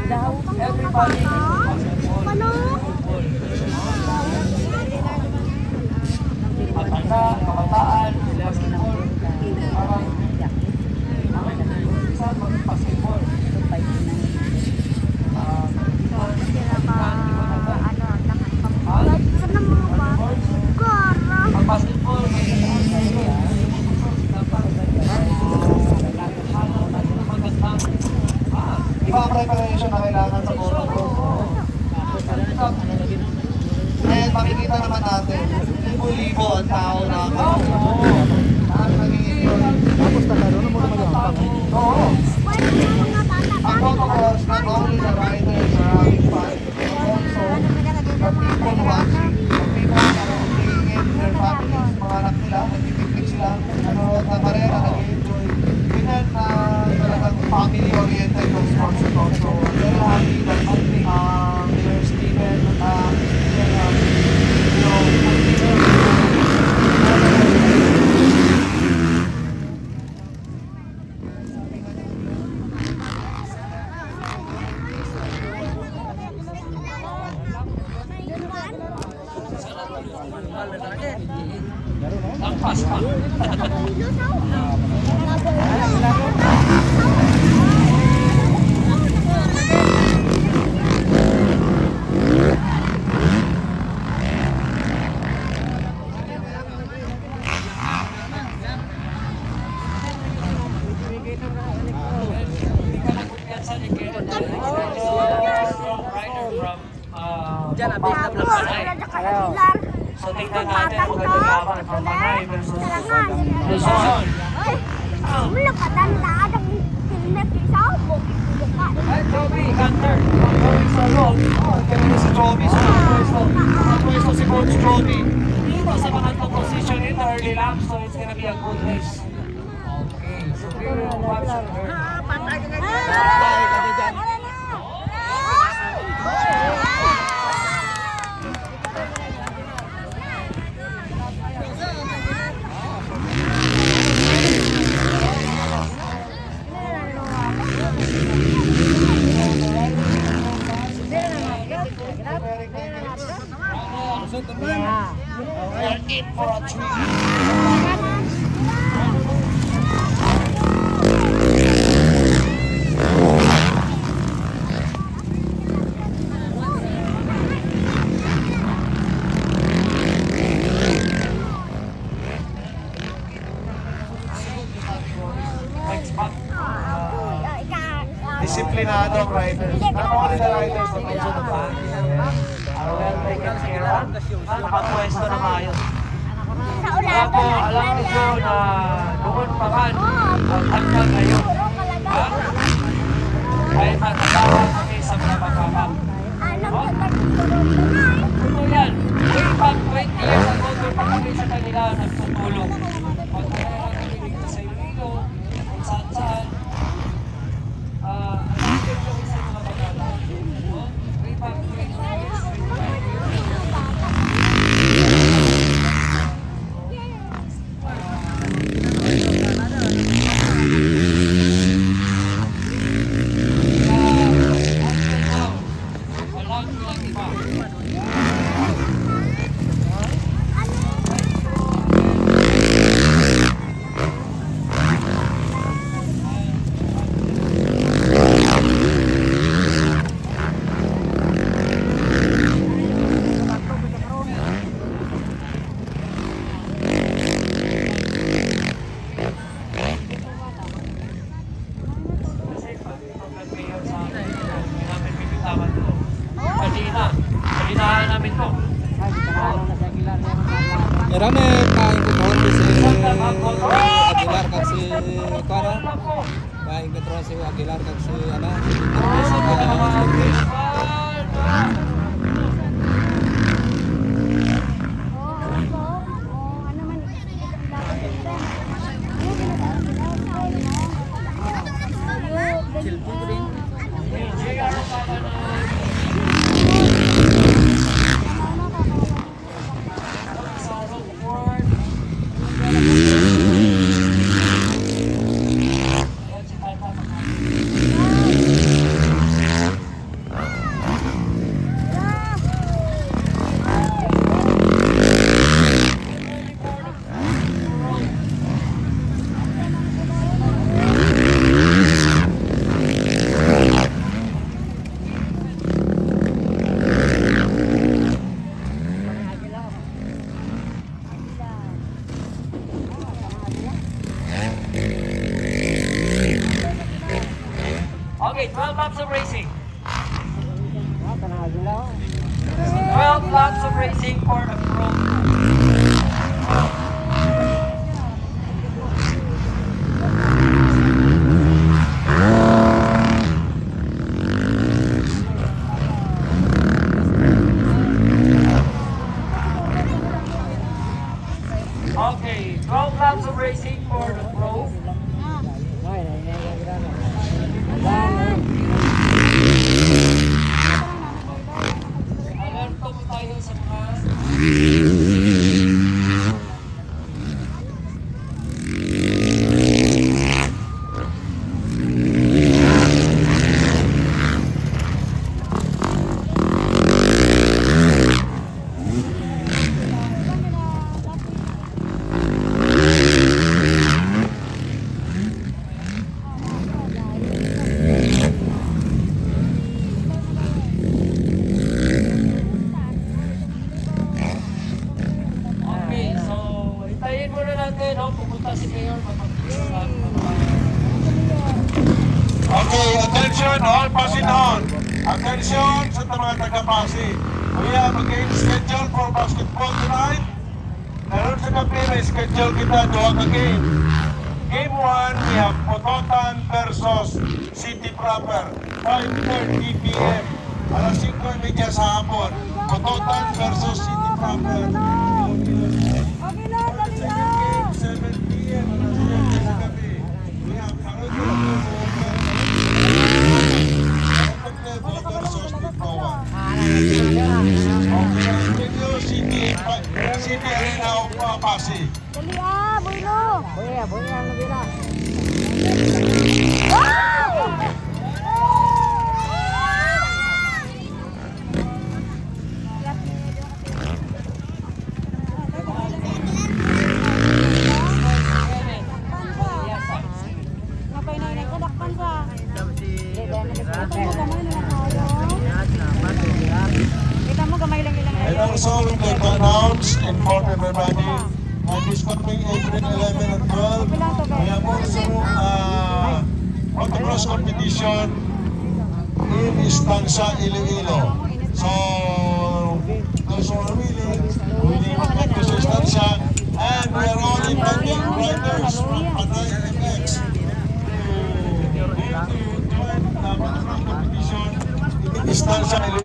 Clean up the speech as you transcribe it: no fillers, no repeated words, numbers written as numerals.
Everybody is matanda, kabataan, parang isang mag-basketball. Ang basketball, iba ang preparation na kailangan sa photo group. And makikita naman natin, libo-libo ang tao na ang nagiging tapos na karoon mo naman yung oo. Ang photographs, not only the riders are having fun, but also the people watching, the people that are bringing in their families, mga anak nila, nagpipiknik sila, nanonood na karera, nag-enjoy. Ganyan na talagang family-oriented yung sports ito. So, I'm very happy that Mayor Steven, lampas pa. So tingnan natin kung nagagawa ng Panay versus Luzon. Wala ka tandaan ang internet isa mo. Joby, Hunter, Joby Solo. Kaya si Joby sa pwesto si Coach Joby. Dito sa mga position in the early lap, so it's gonna be a good race. Okay, so we will watch her. Patay ka dyan. We're in for a treat. Disciplinado riders. Not only the riders, but also the fans. Are well taken care of. Nakapwesto na maayos. Alam niyo na noon pa man hanggang ngayon. Kahit matatawa kami sa mga magkakap. Ito yan. Way back 20 years ago, doon pa kami sa kanila nagtutulong. Pagkakaroon kami dito sa Iloilo, kung saan-saan. Way back 20 years. Rame kain ko doon si Aguilar kag si Kara. Kain ko si Aguilar kag si ana. laps of racing. 12 laps of racing for the pro. Okay, 12 laps of racing for the pro. Alerto po tayo sa mga Okay, so hintayin muna natin, no? Pupunta si Mayor, mapag-iwan. Okay, attention, all Pasinaon. Attention sa mga taga-Pasig. We have a game schedule for basketball tonight. Naroon sa gabi, may schedule kita, duha ka game. Game 1, we have Pototan versus City Proper. 5:30 p.m. Alas 5:30 sa hapon. Pototan versus City Proper. Okay na, dali na. Game 7 p.m. Alas 7 sa gabi. We have Caroline versus Tipawan. City Arena of Pasig. Dali ah, Boylo. Boya na bila. And also we like to announce and inform everybody that this coming April 11 and 12, we have also motocross competition in Estancia, Iloilo. So, those who are willing, we need to come to Estancia, and we are all inviting riders from Panay MX to join the motocross competition in Estancia, Iloilo.